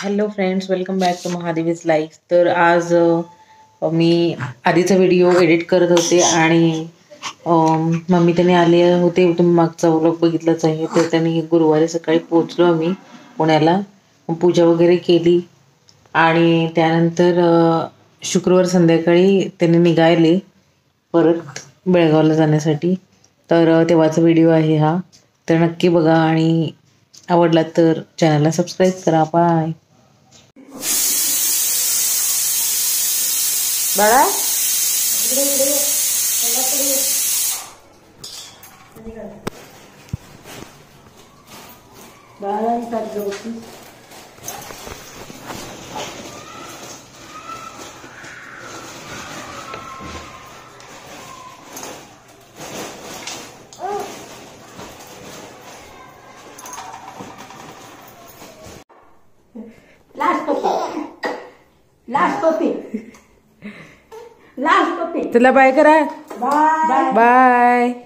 Hello friends, welcome back to Mahadevi's life. तर आज मी आधीचा व्हिडिओ एडिट करत होते आणि मम्मी त्याने आले होते. तुम्ही मागचा व्लॉग बघितलाच आहे. तर त्यांनी गुरुवारी सकाळी पोचलो आम्ही पुण्याला. पूजा वगैरे केली आणि त्यानंतर शुक्रवार संध्याकाळी त्यांनी निघाले परत बेळगावला जाण्यासाठी. तर तेव्हाचा व्हिडिओ आहे हा. तर नक्की बघा आणि आवडला तर चॅनलला सबस्क्राईब करा. बाय. बाळा तुला बाय करा. Bye bye.